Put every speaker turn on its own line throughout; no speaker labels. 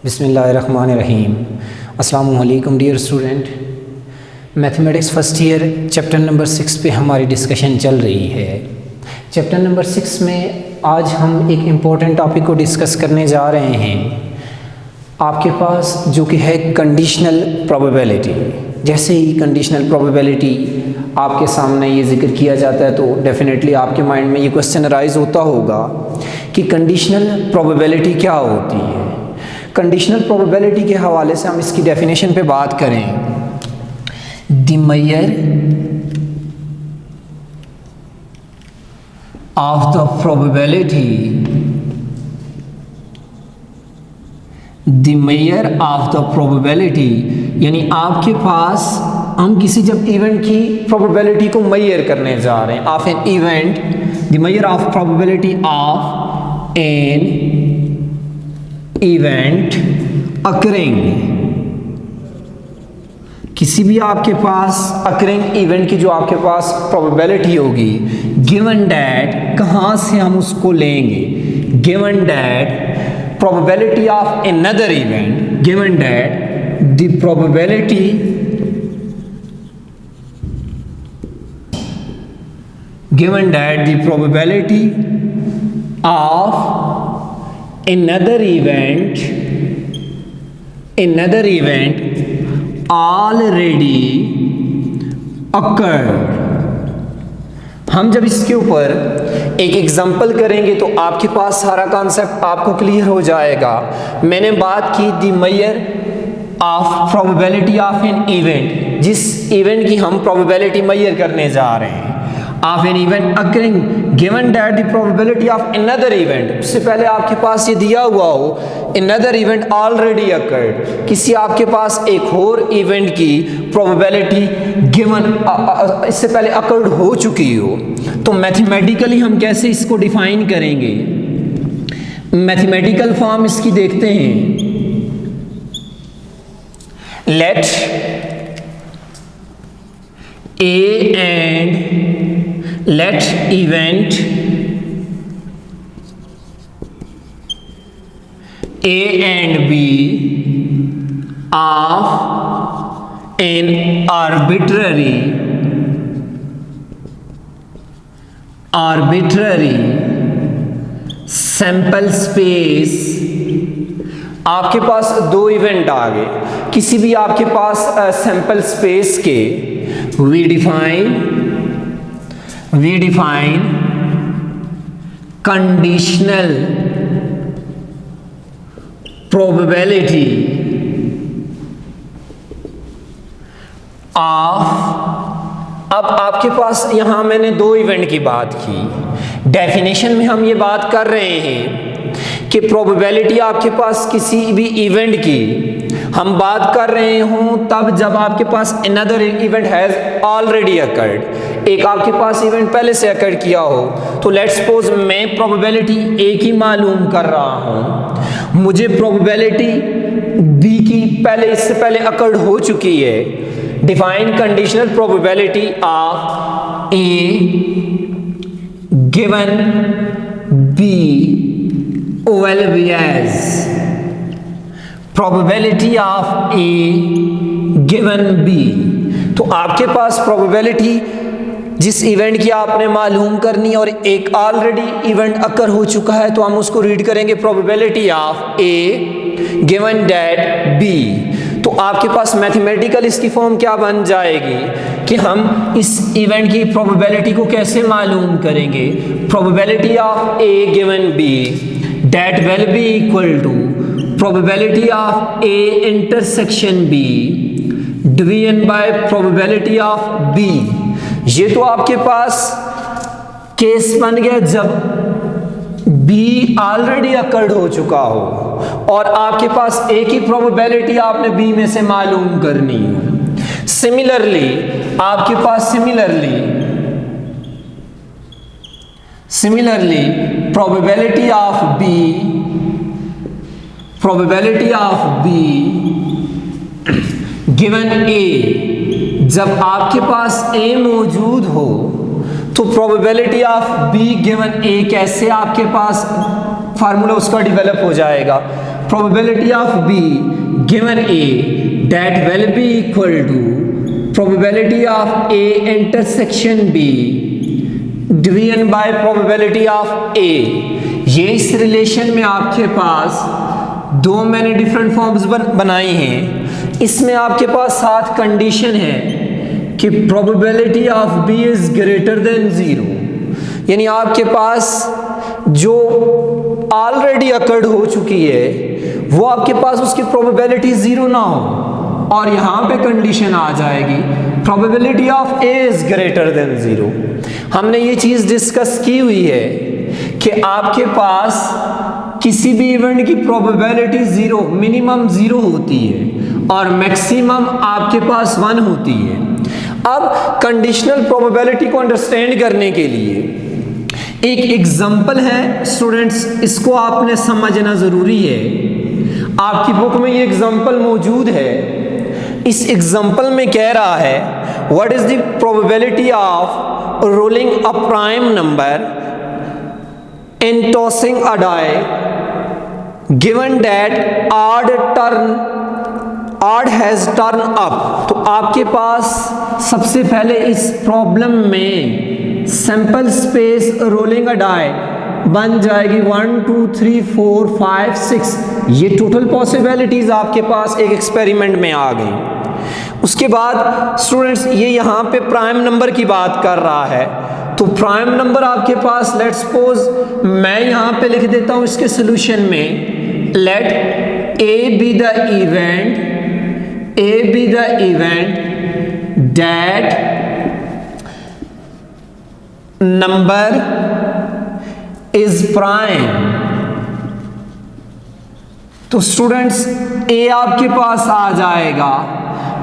बिस्मिल्लाहिर्रहमानिर्रहीम। अस्सलामु अलैकुम dear student. Mathematics first year chapter number 6 पे हमारी डिस्कशन चल रही है। चैप्टर नंबर 6 में आज हम एक इम्पॉर्टेंट टॉपिक को डिस्कस करने जा रहे हैं आपके पास, जो कि है कंडीशनल प्रोबेबिलिटी। जैसे ही कंडीशनल प्रोबेबिलिटी आपके सामने ये जिक्र किया जाता है तो डेफिनेटली आपके माइंड में ये क्वेश्चन राइज होता होगा कि कंडीशनल प्रोबेबिलिटी क्या होती है। कंडीशनल प्रोबेबिलिटी के हवाले से हम इसकी डेफिनेशन पे बात करें। The measure of the probability, the measure of the probability यानी आपके पास हम किसी जब इवेंट की प्रोबेबिलिटी को मेजर करने जा रहे हैं, of an event, the measure of probability of an event occurring, किसी भी आपके पास अकरिंग इवेंट की जो आपके पास प्रोबेबिलिटी होगी, गिवन दैट, कहाँ से हम उसको लेंगे, given that probability of another event, given that the probability given that the probability of another event already occurred। हम जब इसके ऊपर एक एग्जांपल करेंगे तो आपके पास सारा कॉन्सेप्ट आपको क्लियर हो जाएगा। मैंने बात की the measure of probability of an event, जिस इवेंट की हम प्रोबेबिलिटी मेजर करने जा रहे हैं, of an event occurring given that the probability of another event. उससे पहले आपके पास ये दिया हुआ हो अनदर इवेंट ऑलरेडी अकर्ड, किसी आपके पास एक और इवेंट की प्रोबेबिलिटी गिवन इससे पहले अकर्ड हो चुकी हो, तो मैथमेटिकली हम कैसे इसको डिफाइन करेंगे। मैथमेटिकल फॉर्म इसकी देखते हैं। Let A and let event A and B of an arbitrary sample space। आपके पास दो इवेंट आ गए किसी भी आपके पास सैंपल स्पेस के, we define conditional probability of, अब आपके पास यहां मैंने दो इवेंट की बात की। डेफिनेशन में हम ये बात कर रहे हैं कि प्रोबेबिलिटी आपके पास किसी भी इवेंट की हम बात कर रहे हों तब जब आपके पास another event has already occurred, एक आपके पास इवेंट पहले से अकर्ड किया हो। तो लेट्स सपोज मैं प्रोबेबिलिटी ए की मालूम कर रहा हूं, मुझे प्रोबेबिलिटी बी की इससे पहले अकर्ड हो चुकी है। Define conditional probability of A given B will be as probability of A given B। तो आपके पास प्रोबेबिलिटी जिस इवेंट की आपने मालूम करनी और एक ऑलरेडी इवेंट अकर हो चुका है, तो हम उसको रीड करेंगे probability of A given that B। तो आपके पास मैथमेटिकल इसकी फॉर्म क्या बन जाएगी कि हम इस इवेंट की प्रोबेबिलिटी को कैसे मालूम करेंगे। Probability of A given B that will be equal to probability of A intersection B division by probability of B। ये तो आपके पास केस बन गया जब B ऑलरेडी अकर्ड हो चुका हो और आपके पास A की प्रोबेबिलिटी आपने B में से मालूम करनी हो। सिमिलरली आपके पास probability of B given A, जब आपके पास A मौजूद हो तो probability of B given A कैसे आपके पास फार्मूला उसका डेवलप हो जाएगा। probability of B given A that will be equal to probability of A intersection B division by probability of A। ये इस रिलेशन में आपके पास दो मैंने डिफरेंट फॉर्म्स बनाई हैं। इसमें आपके पास 7 कंडीशन है कि probability of B is greater than 0, यानी आपके पास जो ऑलरेडी अकर्ड हो चुकी है वो आपके पास उसकी प्रोबेबिलिटी 0 ना हो, और यहाँ पे कंडीशन आ जाएगी probability of A is greater than 0। हमने ये चीज़ डिस्कस की हुई है कि आपके पास किसी भी इवेंट की प्रोबेबिलिटी 0 मिनिमम 0 होती है और मैक्सिमम आपके पास 1 होती है। अब कंडीशनल प्रोबेबिलिटी को अंडरस्टैंड करने के लिए एक एग्जाम्पल है स्टूडेंट्स, इसको आपने समझना ज़रूरी है। आपकी बुक में ये एग्जाम्पल मौजूद है। इस एग्जाम्पल में कह रहा है what is the probability of rolling a prime number in tossing a die given that odd has turn up. तो आपके पास सबसे पहले इस प्रॉब्लम में sample space rolling a die बन जाएगी 1 2 3 4 5 6। ये टोटल पॉसिबिलिटीज आपके पास एक एक्सपेरिमेंट में आ गई। उसके बाद स्टूडेंट्स ये यहाँ पे प्राइम नंबर की बात कर रहा है, तो प्राइम नंबर आपके पास लेट्स सपोज मैं यहाँ पे लिख देता हूँ इसके सोल्यूशन में, let A B the event that number is prime. तो स्टूडेंट्स ए आपके पास आ जाएगा।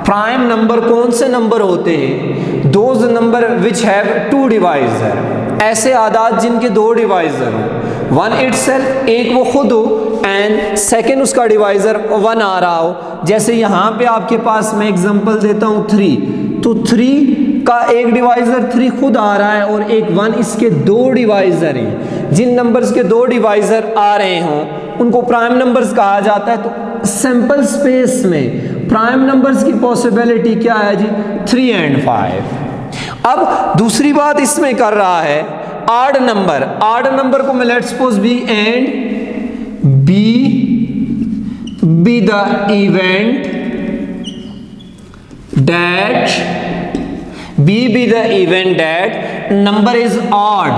प्राइम नंबर कौन से नंबर होते हैं? Those number which have 2 divisor, ऐसे आदाद जिनके 2 डिवाइजर हो, 1 इटसेल्फ एक वो खुद हो एंड सेकेंड उसका डिवाइजर 1 आ रहा हो। जैसे यहाँ पे आपके पास मैं एग्जांपल देता हूँ 3, तो 3 का एक डिवाइजर 3 खुद आ रहा है और एक 1 इसके 2 डिवाइजर हैं। जिन नंबर्स के 2 डिवाइजर आ रहे हों उनको प्राइम नंबर्स कहा जाता है। तो सैंपल स्पेस में प्राइम नंबर्स की पॉसिबिलिटी क्या है जी? 3 and 5। अब दूसरी बात in कर रहा है आड नंबर को मैं let's suppose B and B the event that number is odd.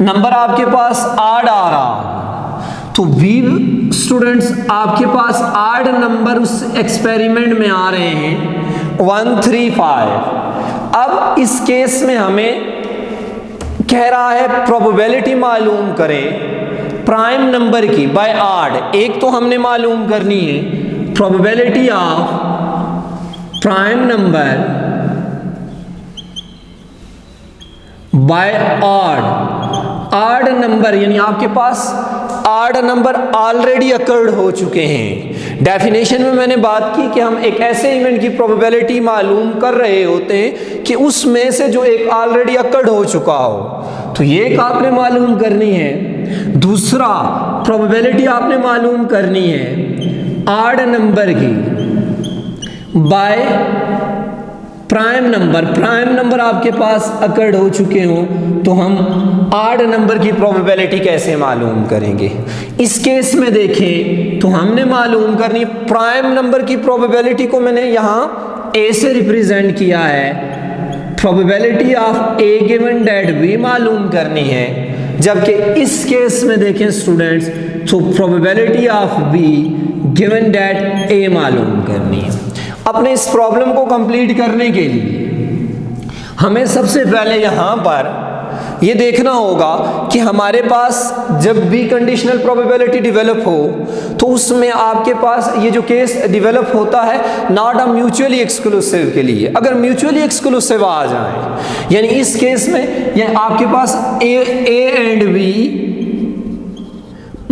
Number आपके पास आड आ रहा, तो भी स्टूडेंट्स आपके पास आड नंबर उस एक्सपेरिमेंट में आ रहे हैं 1 3 5। अब इस केस में हमें कह रहा है प्रोबेबिलिटी मालूम करें प्राइम नंबर की बाय आड। एक तो हमने मालूम करनी है probability of prime number by odd number, यानी आपके पास आड नंबर ऑलरेडी अकर्ड हो चुके हैं। डेफिनेशन में मैंने बात की कि हम एक ऐसे इवेंट की प्रोबेबिलिटी मालूम कर रहे होते हैं कि उसमें से जो एक ऑलरेडी अकर्ड हो चुका हो, तो ये एक आपने मालूम करनी है। दूसरा प्रोबेबिलिटी आपने मालूम करनी है आड नंबर की बाय प्राइम नंबर आपके पास अकर्ड हो चुके हो, तो हम आड नंबर की प्रोबेबिलिटी कैसे मालूम करेंगे? इस केस में देखें तो हमने मालूम करनी प्राइम नंबर की प्रोबेबिलिटी को मैंने यहाँ ए से रिप्रेजेंट किया है। Probability of A given that B मालूम करनी है, जबकि इस केस में देखें स्टूडेंट्स तो probability of B given that A मालूम करनी है। अपने इस प्रॉब्लम को कंप्लीट करने के लिए हमें सबसे पहले यहाँ पर ये देखना होगा कि हमारे पास जब भी कंडीशनल प्रोबेबिलिटी डेवलप हो तो उसमें आपके पास ये जो केस डेवलप होता है नॉट अ म्यूचुअली एक्सक्लूसिव के लिए। अगर म्यूचुअली एक्सक्लूसिव आ जाए, यानी इस केस में ये आपके पास A and B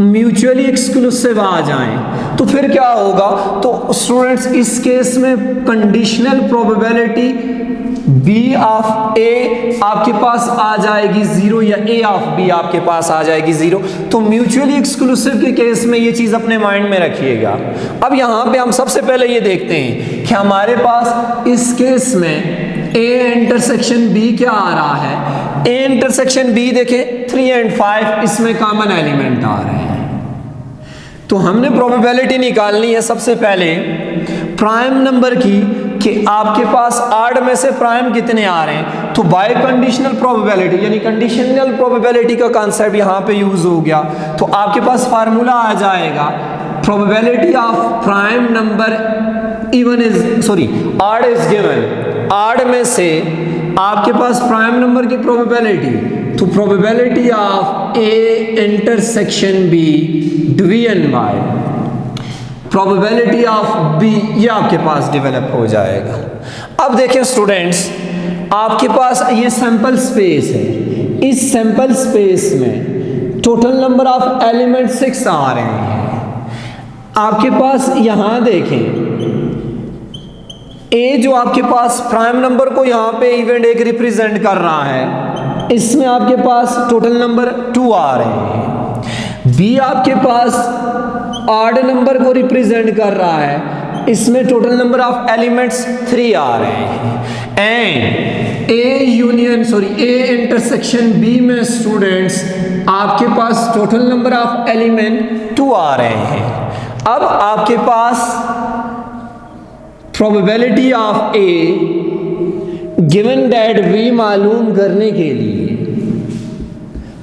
mutually exclusive आ जाएं, तो फिर क्या होगा? तो स्टूडेंट्स इस केस में conditional probability B of A आपके पास आ जाएगी 0 या ए ऑफ बी आपके पास आ जाएगी 0। तो म्यूचुअली एक्सक्लूसिव के केस में ये चीज अपने माइंड में रखिएगा। अब यहाँ पे हम सबसे पहले ये देखते हैं कि हमारे पास इस केस में ए इंटरसेक्शन बी क्या आ रहा है। ए इंटरसेक्शन बी देखें 3 और 5 इसमें कॉमन एलिमेंट आ रहे हैं। तो हमने प्रोबेबिलिटी निकालनी है सबसे पहले प्राइम नंबर की कि आपके पास आड में से प्राइम कितने आ रहे हैं। तो बाय कंडीशनल प्रोबेबिलिटी यानी कंडीशनल प्रोबेबिलिटी का कॉन्सेप्ट यहाँ पे यूज हो गया। तो आपके पास फार्मूला आ जाएगा probability of prime number even is sorry odd is given. Odd में से आपके पास प्राइम नंबर की प्रोबेबिलिटी, तो probability of A intersection B division by probability of B, ये आपके पास डेवलप हो जाएगा। अब देखें स्टूडेंट्स, आपके पास ये सैंपल स्पेस है। इस सैंपल स्पेस में टोटल नंबर ऑफ एलिमेंट 6 आ रहे हैं। आपके पास यहां देखें ए जो आपके पास प्राइम नंबर को यहां पे इवेंट एक रिप्रेजेंट कर रहा है, इसमें आपके पास टोटल नंबर 2 आ रहे हैं। बी आपके पास ऑड नंबर को रिप्रेजेंट कर रहा है, इसमें टोटल नंबर ऑफ एलिमेंट्स 3 आ रहे हैं। एंड ए इंटरसेक्शन बी में स्टूडेंट्स आपके पास टोटल नंबर ऑफ एलिमेंट 2 आ रहे हैं। अब आपके पास probability of A given that B मालूम करने के लिए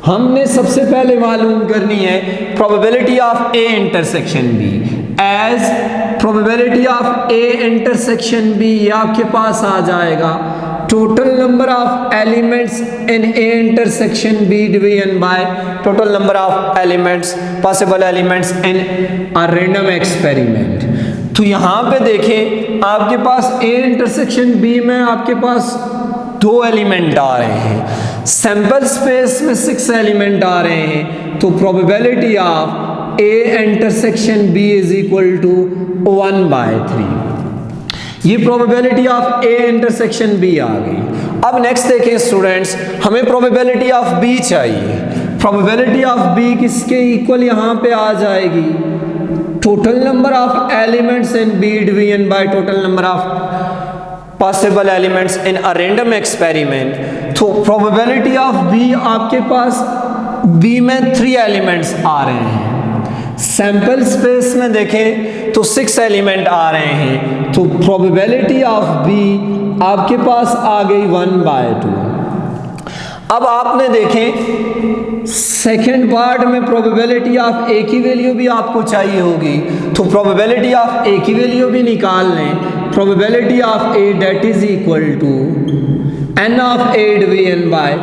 हमने सबसे पहले मालूम करनी है probability of A intersection B. As probability of A intersection B आपके पास आ जाएगा total number of elements in A intersection B division by total number of elements possible elements in a random experiment. तो यहाँ पे देखें आपके पास ए इंटरसेक्शन बी में आपके पास 2 एलिमेंट आ रहे हैं, सैंपल स्पेस में 6 एलिमेंट आ रहे हैं। तो probability of A intersection B is equal to 1/3। ये probability of A intersection B आ गई। अब नेक्स्ट देखें स्टूडेंट्स, हमें प्रोबेबिलिटी ऑफ बी चाहिए। प्रोबेबिलिटी ऑफ बी किसके इक्वल यहाँ पे आ जाएगी, total number of elements in B division by total number of possible elements in a random experiment. तो प्रोबेबिलिटी ऑफ बी आपके पास बी में 3 एलिमेंट्स आ रहे हैं। सैंपल स्पेस में देखें तो 6 एलिमेंट आ रहे हैं। तो प्रोबेबिलिटी ऑफ बी आपके पास आ गई 1/2। अब आपने देखें सेकेंड पार्ट में प्रोबेबिलिटी ऑफ ए की वैल्यू भी आपको चाहिए होगी। तो प्रोबेबिलिटी ऑफ ए की वैल्यू भी निकाल लें। Probability of A that is equal to N of A division by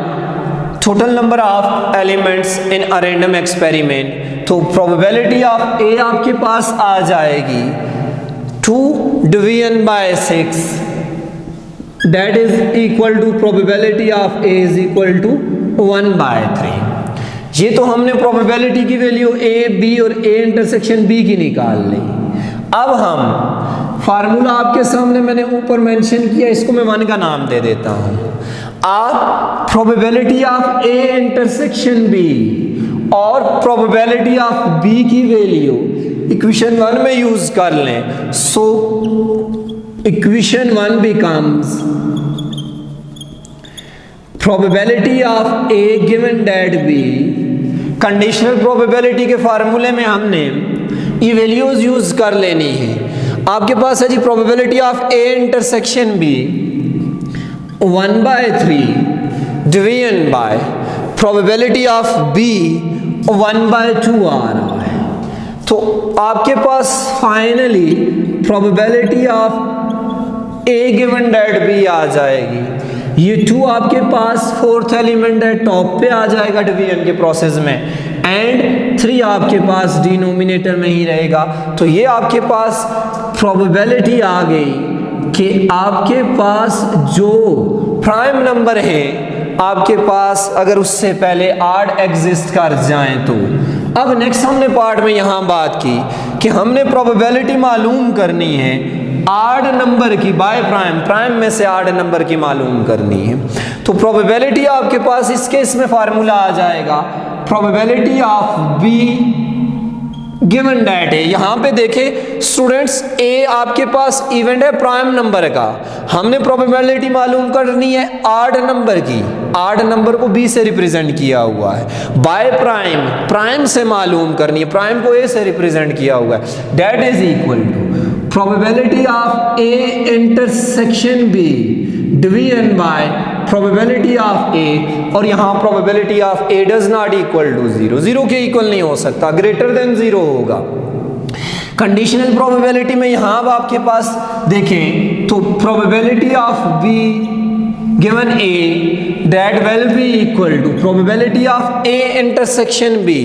total number of elements in a random experiment. तो प्रोबेबिलिटी ऑफ ए आपके पास आ जाएगी 2 division by 6 that is equal to probability of A is equal to 1/3। ये तो हमने probability की value A, B और A इंटरसेक्शन B की निकाल ली। अब हम फार्मूला आपके सामने मैंने ऊपर मेंशन किया, इसको मैं 1 का नाम दे देता हूँ। आप probability of A intersection B और प्रोबेबिलिटी ऑफ B की वैल्यू इक्वेशन 1 में यूज कर लें। सो equation 1 becomes probability of A given that B। Conditional probability के फार्मूले में हमने ये वैल्यूज यूज कर लेनी है। आपके पास है जी probability of A intersection B 1/3 division by probability of B 1/2 आ रहा है। तो आपके पास finally probability of A given that B आ जाएगी। ये 2 आपके पास 4th एलिमेंट है, टॉप पे आ जाएगा डिवीजन के प्रोसेस में, एंड 3 आपके पास डिनोमिनेटर में ही रहेगा। तो ये आपके पास प्रोबेबिलिटी आ गई कि आपके पास जो प्राइम नंबर है आपके पास अगर उससे पहले आड एग्जिस्ट कर जाएं तो। अब नेक्स्ट हमने पार्ट में यहाँ बात की कि हमने प्रोबेबिलिटी मालूम करनी है आड नंबर की बाय प्राइम, प्राइम में से आड नंबर की मालूम करनी है। तो प्रोबेबिलिटी आपके पास इस केस में फार्मूला आ जाएगा, probability of B given that A. यहां पे देखें स्टूडेंट्स, ए आपके पास इवेंट है प्राइम नंबर का, हमने प्रोबेबिलिटी मालूम करनी है आड नंबर की, आड नंबर को बी से रिप्रेजेंट किया हुआ है, बाय प्राइम, प्राइम से मालूम करनी है, प्राइम को ए से रिप्रेजेंट किया हुआ है, that is equal to probability of A intersection B division by probability of A, और यहां probability of A does not equal to zero, zero के इक्वल नहीं हो सकता, ग्रेटर देन जीरो होगा। कंडीशनल प्रोबेबिलिटी में यहां अब आपके पास देखें तो probability of B given A that will be equal to probability of A intersection B,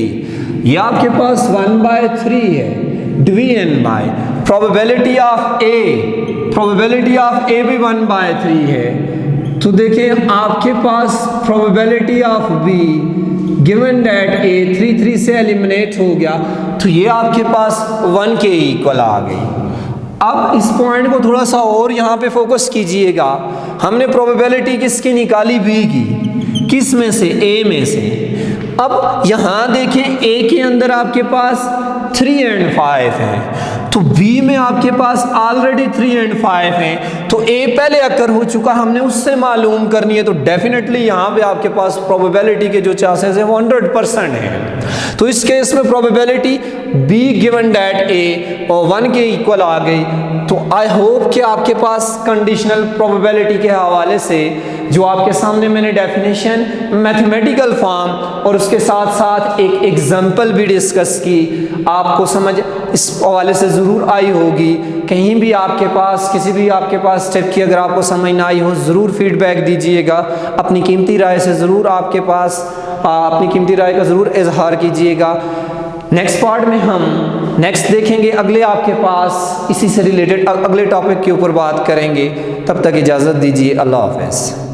ये आपके पास 1/3 है division by probability of A, probability of A भी 1/3 है। तो देखिए आपके पास probability of B given that A 3 से एलिमिनेट हो गया, तो ये आपके पास 1 के इक्वल आ गई। अब इस पॉइंट को थोड़ा सा और यहाँ पे फोकस कीजिएगा, हमने प्रोबेबिलिटी किसकी निकाली, बी की, किस में से, ए में से। अब यहाँ देखें ए के अंदर आपके पास 3 और 5 है, तो बी में आपके पास ऑलरेडी 3 और 5 हैं, तो ए पहले अकर हो चुका, हमने उससे मालूम करनी है, तो डेफिनेटली यहाँ पे आपके पास प्रोबेबिलिटी के जो चांसेस है वो 100% है। तो इस केस में प्रोबेबिलिटी बी गिवन दैट ए और 1 के इक्वल आ गई। तो आई होप कि आपके पास कंडीशनल प्रोबेबिलिटी के हवाले से जो आपके सामने मैंने डेफिनेशन, मैथमेटिकल फॉर्म और उसके साथ साथ एक एग्जाम्पल भी डिस्कस की, आपको समझ इस हवाले से ज़रूर आई होगी। कहीं भी आपके पास किसी भी आपके पास स्टेप की अगर आपको समझ ना आई हो, ज़रूर फीडबैक दीजिएगा, अपनी कीमती राय से ज़रूर आपके पास अपनी कीमती राय का ज़रूर इजहार कीजिएगा। नेक्स्ट पार्ट में हम नेक्स्ट देखेंगे, अगले आपके पास इसी से रिलेटेड अगले टॉपिक के ऊपर बात करेंगे। तब तक इजाज़त दीजिए, अल्लाह हाफ़िज़।